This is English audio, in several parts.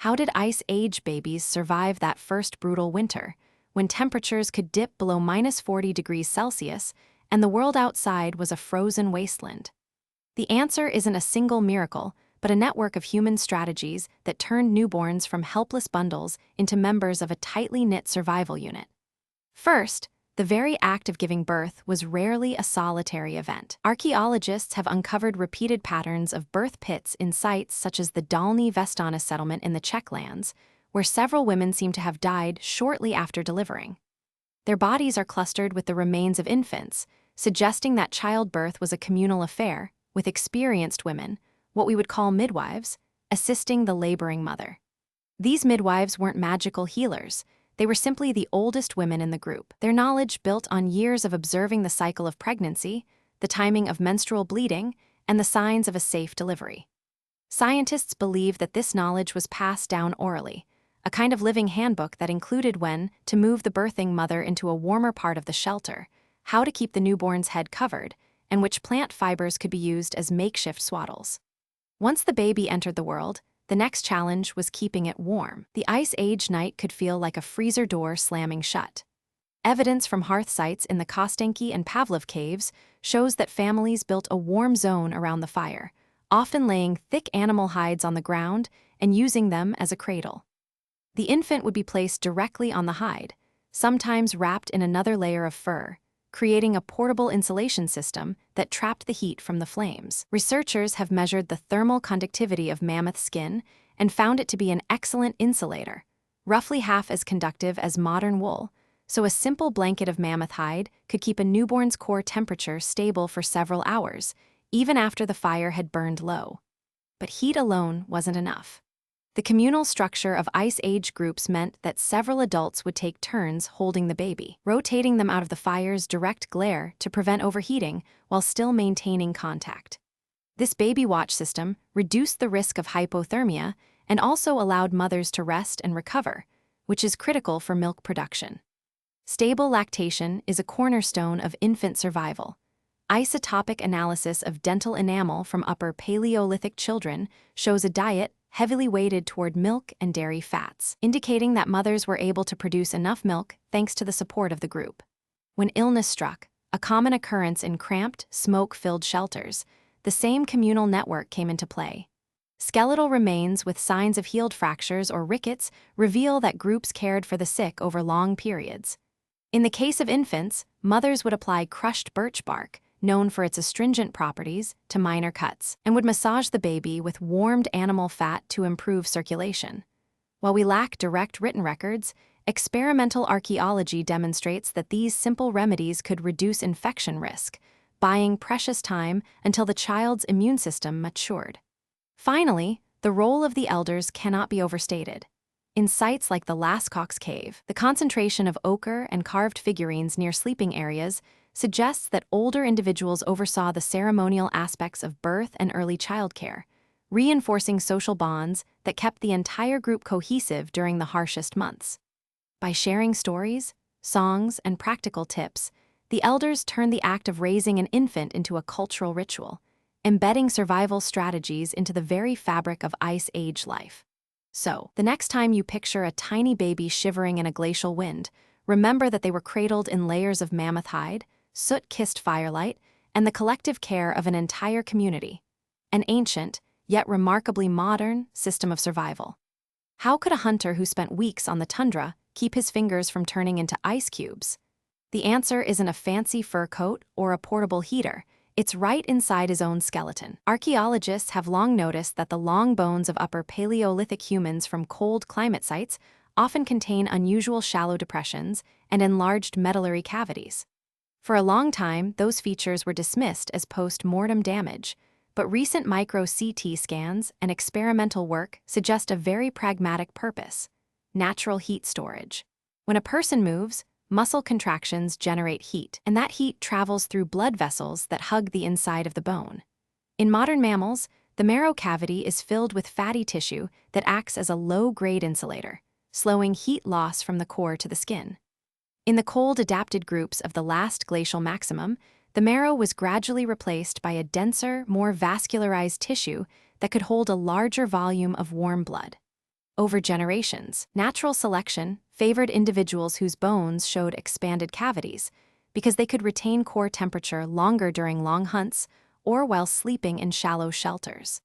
How did Ice Age babies survive that first brutal winter, when temperatures could dip below -40 degrees Celsius and the world outside was a frozen wasteland? The answer isn't a single miracle, but a network of human strategies that turned newborns from helpless bundles into members of a tightly knit survival unit. First, the very act of giving birth was rarely a solitary event. Archaeologists have uncovered repeated patterns of birth pits in sites such as the Dolny Vestana settlement in the Czech lands, where several women seem to have died shortly after delivering. Their bodies are clustered with the remains of infants, suggesting that childbirth was a communal affair, with experienced women, what we would call midwives, assisting the laboring mother. These midwives weren't magical healers. They were simply the oldest women in the group. Their knowledge built on years of observing the cycle of pregnancy, the timing of menstrual bleeding, and the signs of a safe delivery. Scientists believe that this knowledge was passed down orally, a kind of living handbook that included when to move the birthing mother into a warmer part of the shelter, how to keep the newborn's head covered, and which plant fibers could be used as makeshift swaddles. Once the baby entered the world, the next challenge was keeping it warm. The Ice Age night could feel like a freezer door slamming shut. Evidence from hearth sites in the Kostenki and Pavlov caves shows that families built a warm zone around the fire, often laying thick animal hides on the ground and using them as a cradle. The infant would be placed directly on the hide, sometimes wrapped in another layer of fur, creating a portable insulation system that trapped the heat from the flames. Researchers have measured the thermal conductivity of mammoth skin and found it to be an excellent insulator, roughly half as conductive as modern wool, so a simple blanket of mammoth hide could keep a newborn's core temperature stable for several hours, even after the fire had burned low. But heat alone wasn't enough. The communal structure of Ice Age groups meant that several adults would take turns holding the baby, rotating them out of the fire's direct glare to prevent overheating while still maintaining contact. This baby watch system reduced the risk of hypothermia and also allowed mothers to rest and recover, which is critical for milk production. Stable lactation is a cornerstone of infant survival. Isotopic analysis of dental enamel from Upper Paleolithic children shows a diet heavily weighted toward milk and dairy fats, indicating that mothers were able to produce enough milk thanks to the support of the group. When illness struck, a common occurrence in cramped, smoke-filled shelters, the same communal network came into play. Skeletal remains with signs of healed fractures or rickets reveal that groups cared for the sick over long periods. In the case of infants, mothers would apply crushed birch bark, known for its astringent properties, to minor cuts, and would massage the baby with warmed animal fat to improve circulation. While we lack direct written records, experimental archaeology demonstrates that these simple remedies could reduce infection risk, buying precious time until the child's immune system matured. Finally, the role of the elders cannot be overstated. In sites like the Lascaux Cave, the concentration of ochre and carved figurines near sleeping areas suggests that older individuals oversaw the ceremonial aspects of birth and early childcare, reinforcing social bonds that kept the entire group cohesive during the harshest months. By sharing stories, songs, and practical tips, the elders turned the act of raising an infant into a cultural ritual, embedding survival strategies into the very fabric of Ice Age life. So, the next time you picture a tiny baby shivering in a glacial wind, remember that they were cradled in layers of mammoth hide, soot-kissed firelight, and the collective care of an entire community. An ancient, yet remarkably modern, system of survival. How could a hunter who spent weeks on the tundra keep his fingers from turning into ice cubes? The answer isn't a fancy fur coat or a portable heater. It's right inside his own skeleton. Archaeologists have long noticed that the long bones of Upper Paleolithic humans from cold climate sites often contain unusual shallow depressions and enlarged medullary cavities. For a long time, those features were dismissed as post-mortem damage, but recent micro-CT scans and experimental work suggest a very pragmatic purpose: natural heat storage. When a person moves, muscle contractions generate heat, and that heat travels through blood vessels that hug the inside of the bone. In modern mammals, the marrow cavity is filled with fatty tissue that acts as a low-grade insulator, slowing heat loss from the core to the skin. In the cold-adapted groups of the last glacial maximum, the marrow was gradually replaced by a denser, more vascularized tissue that could hold a larger volume of warm blood. over generations. Natural selection favored individuals whose bones showed expanded cavities because they could retain core temperature longer during long hunts or while sleeping in shallow shelters.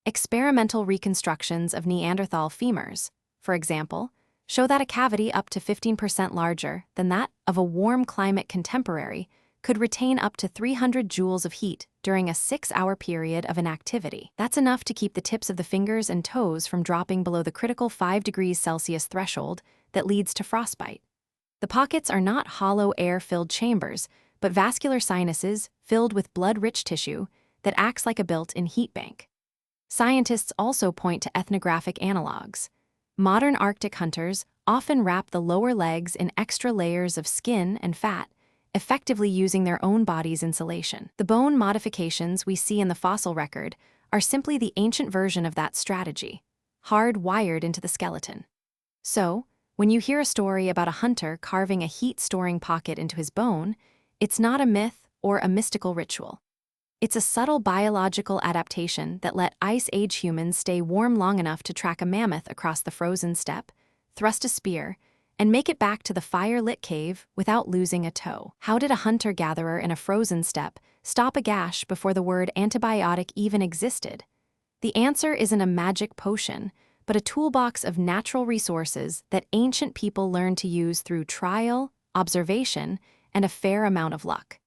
Experimental reconstructions of Neanderthal femurs, for example, show that a cavity up to 15% larger than that of a warm climate contemporary could retain up to 300 joules of heat during a 6-hour period of inactivity. That's enough to keep the tips of the fingers and toes from dropping below the critical 5 degrees Celsius threshold that leads to frostbite. The pockets are not hollow air-filled chambers, but vascular sinuses filled with blood-rich tissue that acts like a built-in heat bank. Scientists also point to ethnographic analogs. Modern Arctic hunters often wrap the lower legs in extra layers of skin and fat, effectively using their own body's insulation. The bone modifications we see in the fossil record are simply the ancient version of that strategy, hard-wired into the skeleton. So, when you hear a story about a hunter carving a heat-storing pocket into his bone, it's not a myth or a mystical ritual. It's a subtle biological adaptation that let Ice Age humans stay warm long enough to track a mammoth across the frozen steppe, thrust a spear, and make it back to the fire-lit cave without losing a toe. How did a hunter-gatherer in a frozen steppe stop a gash before the word antibiotic even existed? The answer isn't a magic potion, but a toolbox of natural resources that ancient people learned to use through trial, observation, and a fair amount of luck.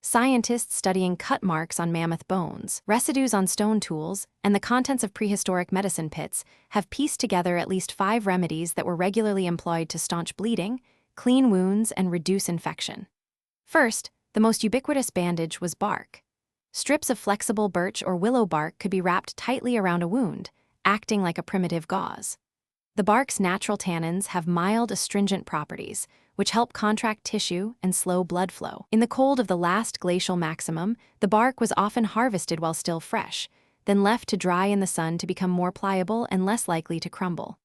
Scientists studying cut marks on mammoth bones, residues on stone tools, and the contents of prehistoric medicine pits have pieced together at least 5 remedies that were regularly employed to staunch bleeding, clean wounds, and reduce infection. First, the most ubiquitous bandage was bark. Strips of flexible birch or willow bark could be wrapped tightly around a wound, acting like a primitive gauze. The bark's natural tannins have mild astringent properties, which help contract tissue and slow blood flow. In the cold of the last glacial maximum, the bark was often harvested while still fresh, then left to dry in the sun to become more pliable and less likely to crumble.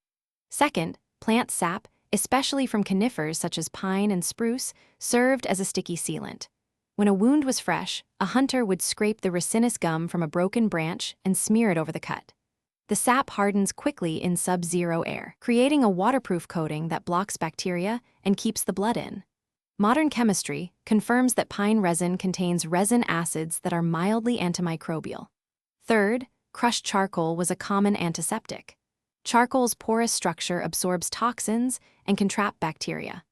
Second, plant sap, especially from conifers such as pine and spruce, served as a sticky sealant. When a wound was fresh, a hunter would scrape the resinous gum from a broken branch and smear it over the cut. The sap hardens quickly in sub-zero air, creating a waterproof coating that blocks bacteria and keeps the blood in. Modern chemistry confirms that pine resin contains resin acids that are mildly antimicrobial. Third, crushed charcoal was a common antiseptic. Charcoal's porous structure absorbs toxins and can trap bacteria.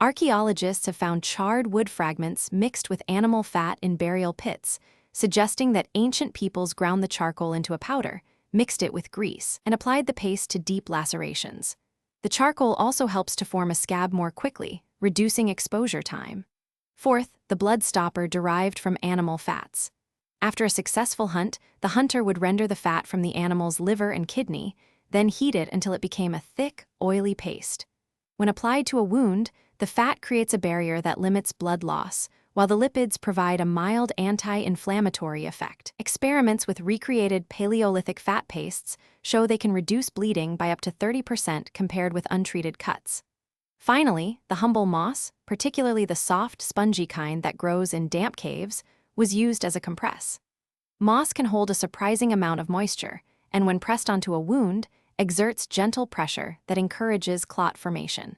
Archaeologists have found charred wood fragments mixed with animal fat in burial pits, suggesting that ancient peoples ground the charcoal into a powder, mixed it with grease, and applied the paste to deep lacerations. The charcoal also helps to form a scab more quickly, reducing exposure time. Fourth, the blood stopper derived from animal fats. After a successful hunt, the hunter would render the fat from the animal's liver and kidney, then heat it until it became a thick, oily paste. When applied to a wound, the fat creates a barrier that limits blood loss, while the lipids provide a mild anti-inflammatory effect. Experiments with recreated Paleolithic fat pastes show they can reduce bleeding by up to 30% compared with untreated cuts. Finally, the humble moss, particularly the soft, spongy kind that grows in damp caves, was used as a compress. Moss can hold a surprising amount of moisture, and when pressed onto a wound, exerts gentle pressure that encourages clot formation.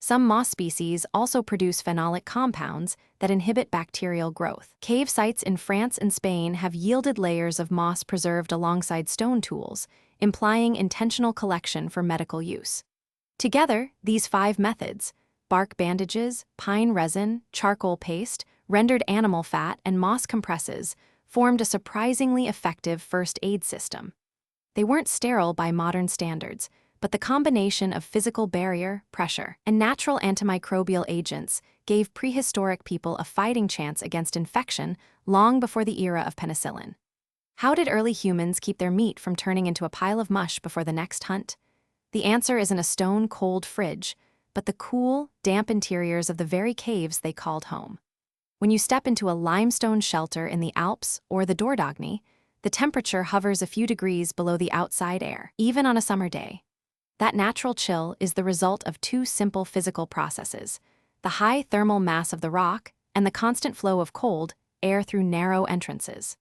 Some moss species also produce phenolic compounds that inhibit bacterial growth. Cave sites in France and Spain have yielded layers of moss preserved alongside stone tools, implying intentional collection for medical use. Together, these 5 methods, bark bandages, pine resin, charcoal paste, rendered animal fat, and moss compresses, formed a surprisingly effective first aid system. They weren't sterile by modern standards, but the combination of physical barrier, pressure, and natural antimicrobial agents gave prehistoric people a fighting chance against infection long before the era of penicillin. How did early humans keep their meat from turning into a pile of mush before the next hunt? The answer isn't a stone-cold fridge, but the cool, damp interiors of the very caves they called home. When you step into a limestone shelter in the Alps or the Dordogne, the temperature hovers a few degrees below the outside air, even on a summer day. That natural chill is the result of 2 simple physical processes: the high thermal mass of the rock and the constant flow of cold air through narrow entrances.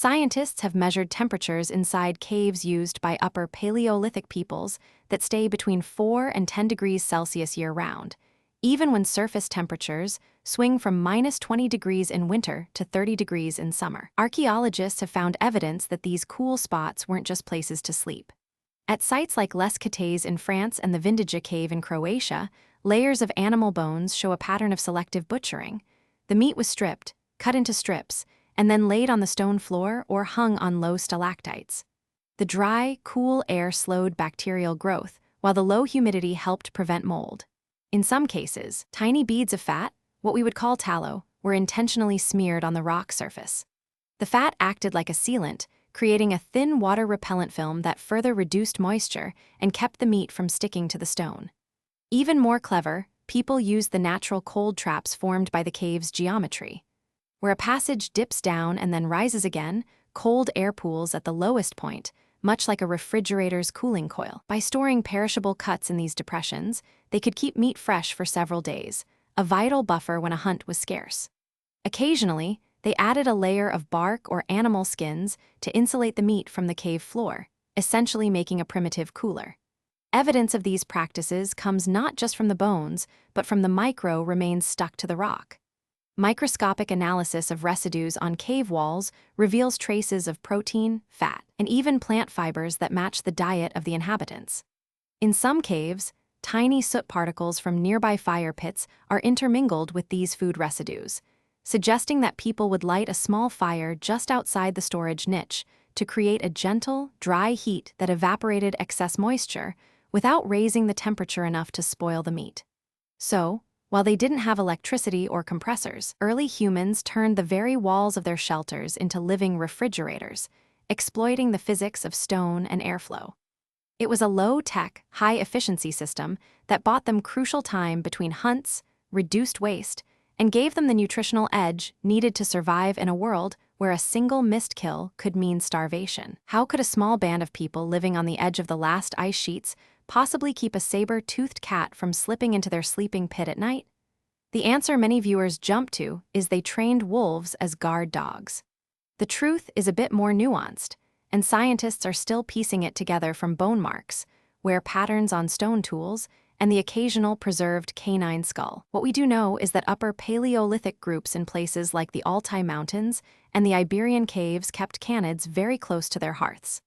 Scientists have measured temperatures inside caves used by Upper Paleolithic peoples that stay between 4 and 10 degrees Celsius year-round, even when surface temperatures swing from -20 degrees in winter to 30 degrees in summer. Archaeologists have found evidence that these cool spots weren't just places to sleep. At sites like Les Catés in France and the Vindija Cave in Croatia, layers of animal bones show a pattern of selective butchering. The meat was stripped, cut into strips, and then laid on the stone floor or hung on low stalactites. The dry, cool air slowed bacterial growth, while the low humidity helped prevent mold. In some cases, tiny beads of fat, what we would call tallow, were intentionally smeared on the rock surface. The fat acted like a sealant, creating a thin water-repellent film that further reduced moisture and kept the meat from sticking to the stone. Even more clever, people used the natural cold traps formed by the cave's geometry. Where a passage dips down and then rises again, cold air pools at the lowest point, much like a refrigerator's cooling coil. By storing perishable cuts in these depressions, they could keep meat fresh for several days, a vital buffer when a hunt was scarce. Occasionally, they added a layer of bark or animal skins to insulate the meat from the cave floor, essentially making a primitive cooler. Evidence of these practices comes not just from the bones, but from the micro remains stuck to the rock. Microscopic analysis of residues on cave walls reveals traces of protein, fat, and even plant fibers that match the diet of the inhabitants. In some caves, tiny soot particles from nearby fire pits are intermingled with these food residues, suggesting that people would light a small fire just outside the storage niche to create a gentle, dry heat that evaporated excess moisture without raising the temperature enough to spoil the meat. So, while they didn't have electricity or compressors, early humans turned the very walls of their shelters into living refrigerators, exploiting the physics of stone and airflow. It was a low-tech, high-efficiency system that bought them crucial time between hunts, reduced waste, and gave them the nutritional edge needed to survive in a world where a single missed kill could mean starvation. How could a small band of people living on the edge of the last ice sheets possibly keep a saber-toothed cat from slipping into their sleeping pit at night? The answer many viewers jump to is they trained wolves as guard dogs. The truth is a bit more nuanced, and scientists are still piecing it together from bone marks, wear patterns on stone tools, and the occasional preserved canine skull. What we do know is that Upper Paleolithic groups in places like the Altai Mountains and the Iberian caves kept canids very close to their hearths.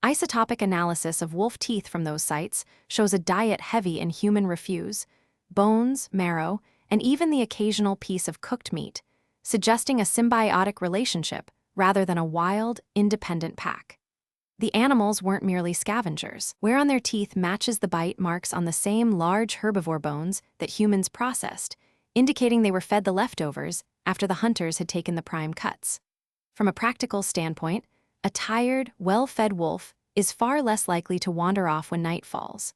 Isotopic analysis of wolf teeth from those sites shows a diet heavy in human refuse, bones, marrow, and even the occasional piece of cooked meat, suggesting a symbiotic relationship rather than a wild, independent pack. The animals weren't merely scavengers. Wear on their teeth matches the bite marks on the same large herbivore bones that humans processed, indicating they were fed the leftovers after the hunters had taken the prime cuts. From a practical standpoint, a tired, well-fed wolf is far less likely to wander off when night falls.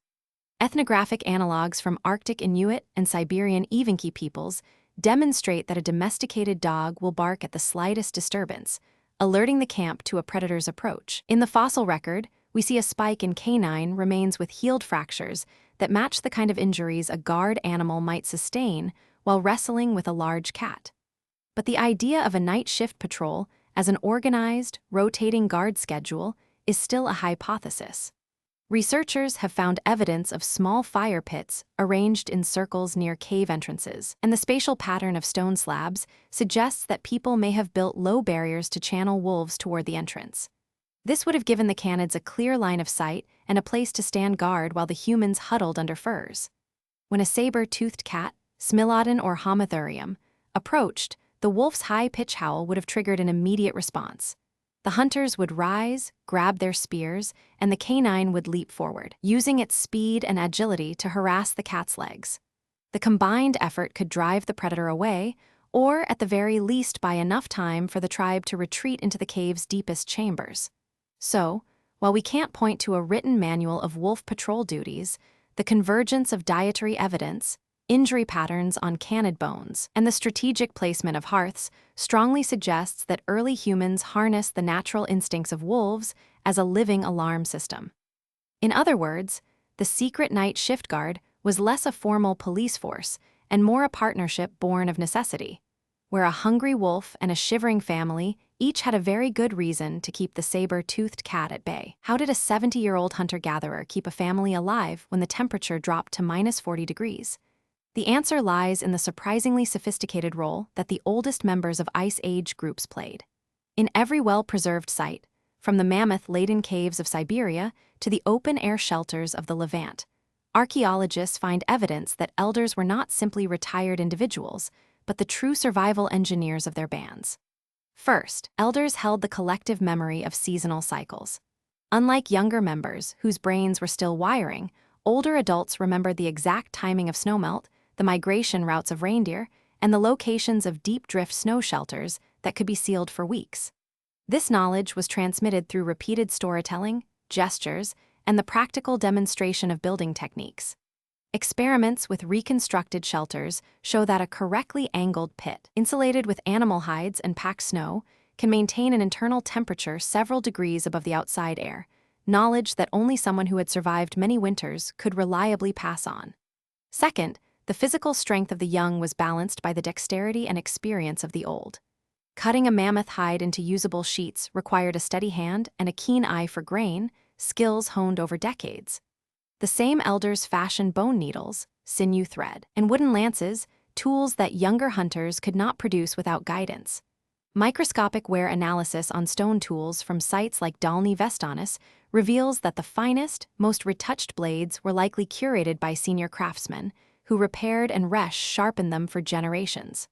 Ethnographic analogs from Arctic Inuit and Siberian Evenki peoples demonstrate that a domesticated dog will bark at the slightest disturbance, alerting the camp to a predator's approach. In the fossil record, we see a spike in canine remains with healed fractures that match the kind of injuries a guard animal might sustain while wrestling with a large cat. But the idea of a night shift patrol as an organized, rotating guard schedule is still a hypothesis. Researchers have found evidence of small fire pits arranged in circles near cave entrances, and the spatial pattern of stone slabs suggests that people may have built low barriers to channel wolves toward the entrance. This would have given the canids a clear line of sight and a place to stand guard while the humans huddled under furs. When a saber-toothed cat, Smilodon or Homotherium, approached, the wolf's high-pitched howl would have triggered an immediate response. The hunters would rise, grab their spears, and the canine would leap forward, using its speed and agility to harass the cat's legs. The combined effort could drive the predator away, or at the very least buy enough time for the tribe to retreat into the cave's deepest chambers. So, while we can't point to a written manual of wolf patrol duties, the convergence of dietary evidence, injury patterns on canid bones, and the strategic placement of hearths strongly suggests that early humans harnessed the natural instincts of wolves as a living alarm system. In other words, the secret night shift guard was less a formal police force and more a partnership born of necessity, where a hungry wolf and a shivering family Each had a very good reason to keep the saber-toothed cat at bay. How did a 70-year-old hunter-gatherer keep a family alive when the temperature dropped to -40 degrees? The answer lies in the surprisingly sophisticated role that the oldest members of Ice Age groups played. In every well-preserved site, from the mammoth-laden caves of Siberia to the open-air shelters of the Levant, archaeologists find evidence that elders were not simply retired individuals, but the true survival engineers of their bands. First, elders held the collective memory of seasonal cycles. Unlike younger members, whose brains were still wiring, older adults remembered the exact timing of snowmelt, the migration routes of reindeer, and the locations of deep drift snow shelters that could be sealed for weeks. This knowledge was transmitted through repeated storytelling, gestures, and the practical demonstration of building techniques. Experiments with reconstructed shelters show that a correctly angled pit, insulated with animal hides and packed snow, can maintain an internal temperature several degrees above the outside air, knowledge that only someone who had survived many winters could reliably pass on. Second, the physical strength of the young was balanced by the dexterity and experience of the old. Cutting a mammoth hide into usable sheets required a steady hand and a keen eye for grain, skills honed over decades. The same elders fashioned bone needles, sinew thread, and wooden lances, tools that younger hunters could not produce without guidance. Microscopic wear analysis on stone tools from sites like Dolny Vestanis reveals that the finest, most retouched blades were likely curated by senior craftsmen, who repaired and sharpened them for generations.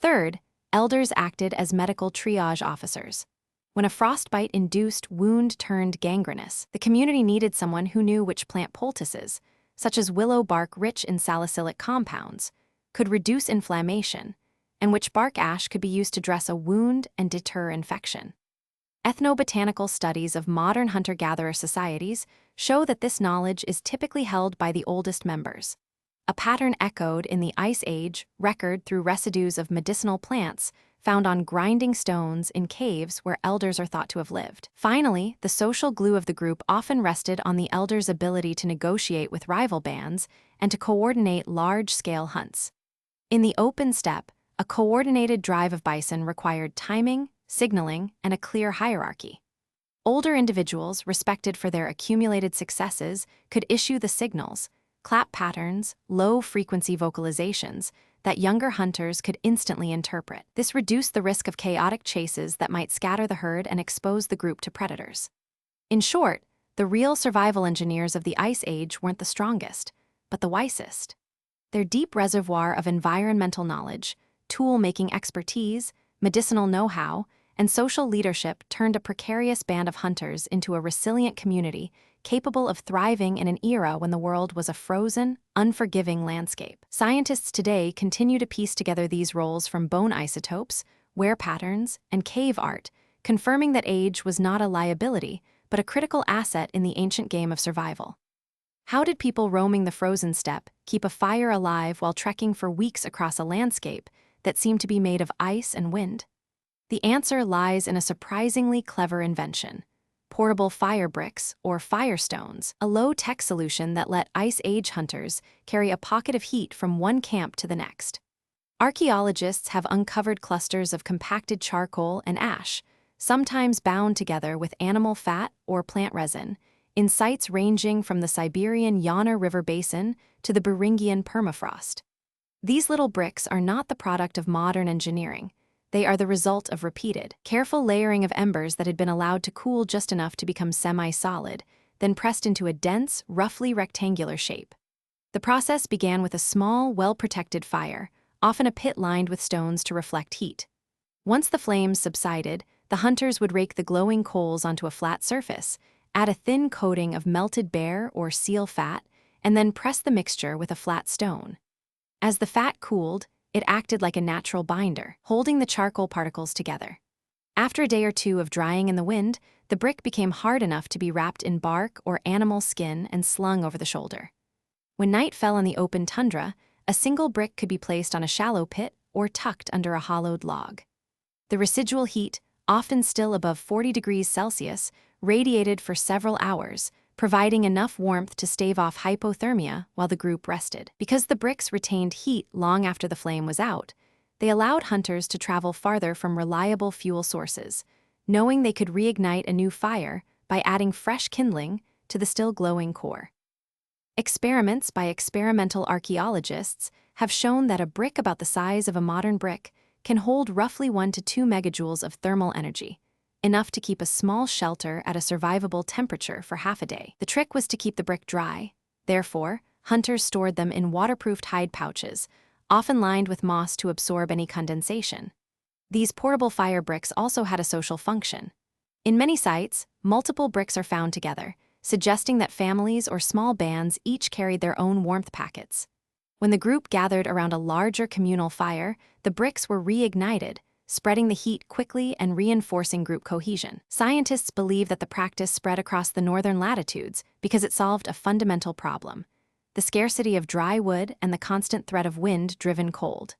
Third, elders acted as medical triage officers. When a frostbite-induced wound turned gangrenous, the community needed someone who knew which plant poultices, such as willow bark rich in salicylic compounds, could reduce inflammation, and which bark ash could be used to dress a wound and deter infection. Ethnobotanical studies of modern hunter-gatherer societies show that this knowledge is typically held by the oldest members. A pattern echoed in the Ice Age record through residues of medicinal plants found on grinding stones in caves where elders are thought to have lived. Finally, the social glue of the group often rested on the elders' ability to negotiate with rival bands and to coordinate large-scale hunts. In the open steppe, a coordinated drive of bison required timing, signaling, and a clear hierarchy. Older individuals, respected for their accumulated successes, could issue the signals, clap patterns, low-frequency vocalizations, that younger hunters could instantly interpret. This reduced the risk of chaotic chases that might scatter the herd and expose the group to predators. In short, the real survival engineers of the Ice Age weren't the strongest, but the wisest. Their deep reservoir of environmental knowledge, tool-making expertise, medicinal know-how, and social leadership turned a precarious band of hunters into a resilient community capable of thriving in an era when the world was a frozen, unforgiving landscape. Scientists today continue to piece together these roles from bone isotopes, wear patterns, and cave art, confirming that age was not a liability, but a critical asset in the ancient game of survival. How did people roaming the frozen steppe keep a fire alive while trekking for weeks across a landscape that seemed to be made of ice and wind? The answer lies in a surprisingly clever invention: portable fire bricks, or firestones, a low-tech solution that let Ice Age hunters carry a pocket of heat from one camp to the next. Archaeologists have uncovered clusters of compacted charcoal and ash, sometimes bound together with animal fat or plant resin, in sites ranging from the Siberian Yana River basin to the Beringian permafrost. These little bricks are not the product of modern engineering. They are the result of repeated, careful layering of embers that had been allowed to cool just enough to become semi-solid, then pressed into a dense, roughly rectangular shape. The process began with a small, well-protected fire, often a pit lined with stones to reflect heat. Once the flames subsided, the hunters would rake the glowing coals onto a flat surface, add a thin coating of melted bear or seal fat, and then press the mixture with a flat stone. As the fat cooled, it acted like a natural binder, holding the charcoal particles together. After a day or two of drying in the wind, the brick became hard enough to be wrapped in bark or animal skin and slung over the shoulder. When night fell on the open tundra, a single brick could be placed on a shallow pit or tucked under a hollowed log. The residual heat, often still above 40 degrees Celsius, radiated for several hours, providing enough warmth to stave off hypothermia while the group rested. Because the bricks retained heat long after the flame was out, They allowed hunters to travel farther from reliable fuel sources, knowing they could reignite a new fire by adding fresh kindling to the still glowing core. Experiments by experimental archaeologists have shown that a brick about the size of a modern brick can hold roughly 1 to 2 megajoules of thermal energy, enough to keep a small shelter at a survivable temperature for half a day. The trick was to keep the brick dry. Therefore, hunters stored them in waterproofed hide pouches, often lined with moss to absorb any condensation. These portable fire bricks also had a social function. In many sites, multiple bricks are found together, suggesting that families or small bands each carried their own warmth packets. When the group gathered around a larger communal fire, the bricks were reignited, spreading the heat quickly and reinforcing group cohesion. Scientists believe that the practice spread across the northern latitudes because it solved a fundamental problem: the scarcity of dry wood and the constant threat of wind-driven cold.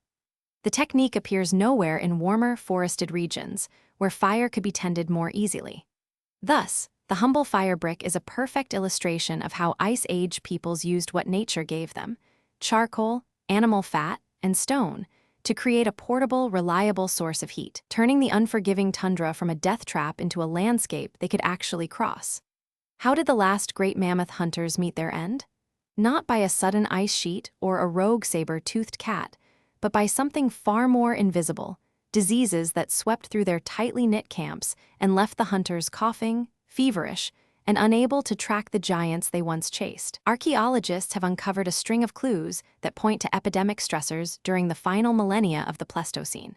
The technique appears nowhere in warmer, forested regions, where fire could be tended more easily. Thus, the humble fire brick is a perfect illustration of how Ice Age peoples used what nature gave them: charcoal, animal fat, and stone, to create a portable, reliable source of heat, turning the unforgiving tundra from a death trap into a landscape they could actually cross. How did the last great mammoth hunters meet their end? Not by a sudden ice sheet or a rogue saber-toothed cat, but by something far more invisible: diseases that swept through their tightly knit camps and left the hunters coughing, feverish, and unable to track the giants they once chased. Archaeologists have uncovered a string of clues that point to epidemic stressors during the final millennia of the Pleistocene.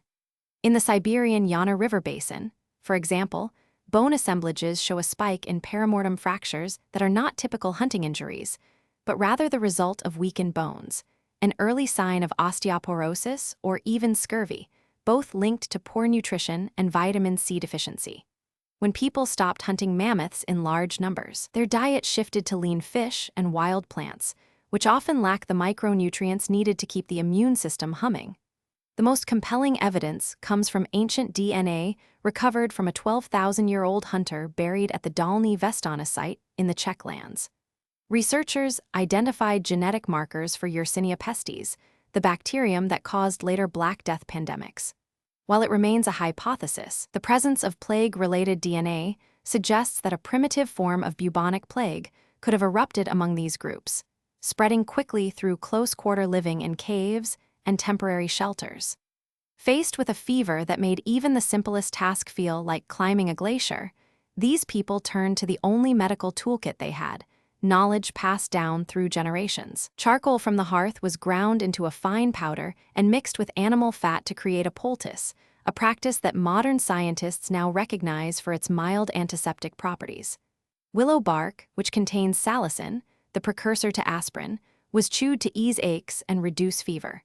In the Siberian Yana River basin, for example, bone assemblages show a spike in perimortem fractures that are not typical hunting injuries, but rather the result of weakened bones, an early sign of osteoporosis or even scurvy, both linked to poor nutrition and vitamin C deficiency. When people stopped hunting mammoths in large numbers, their diet shifted to lean fish and wild plants, which often lack the micronutrients needed to keep the immune system humming. The most compelling evidence comes from ancient DNA recovered from a 12,000-year-old hunter buried at the Dolny Vestana site in the Czech lands. Researchers identified genetic markers for Yersinia pestis, the bacterium that caused later Black Death pandemics. While it remains a hypothesis, the presence of plague-related DNA suggests that a primitive form of bubonic plague could have erupted among these groups, spreading quickly through close-quarter living in caves and temporary shelters. Faced with a fever that made even the simplest task feel like climbing a glacier, these people turned to the only medical toolkit they had: knowledge passed down through generations. Charcoal from the hearth was ground into a fine powder and mixed with animal fat to create a poultice, a practice that modern scientists now recognize for its mild antiseptic properties. Willow bark, which contains salicin, the precursor to aspirin, was chewed to ease aches and reduce fever.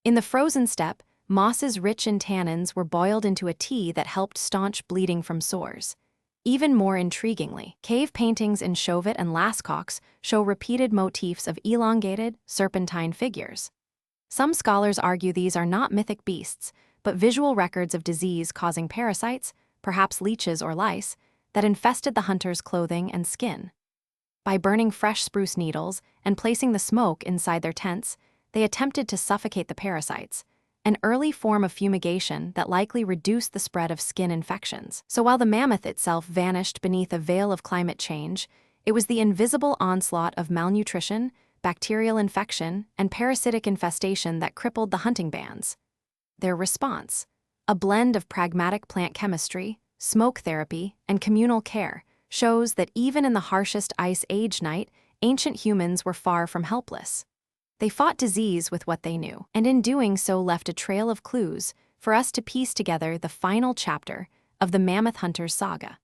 In the frozen steppe, mosses rich in tannins were boiled into a tea that helped staunch bleeding from sores. Even more intriguingly, cave paintings in Chauvet and Lascaux show repeated motifs of elongated, serpentine figures. Some scholars argue these are not mythic beasts, but visual records of disease-causing parasites, perhaps leeches or lice, that infested the hunters' clothing and skin. By burning fresh spruce needles and placing the smoke inside their tents, they attempted to suffocate the parasites, an early form of fumigation that likely reduced the spread of skin infections. So while the mammoth itself vanished beneath a veil of climate change, it was the invisible onslaught of malnutrition, bacterial infection, and parasitic infestation that crippled the hunting bands. Their response: a blend of pragmatic plant chemistry, smoke therapy, and communal care, shows that even in the harshest Ice Age night, ancient humans were far from helpless. They fought disease with what they knew, and in doing so left a trail of clues for us to piece together the final chapter of the Mammoth Hunters saga.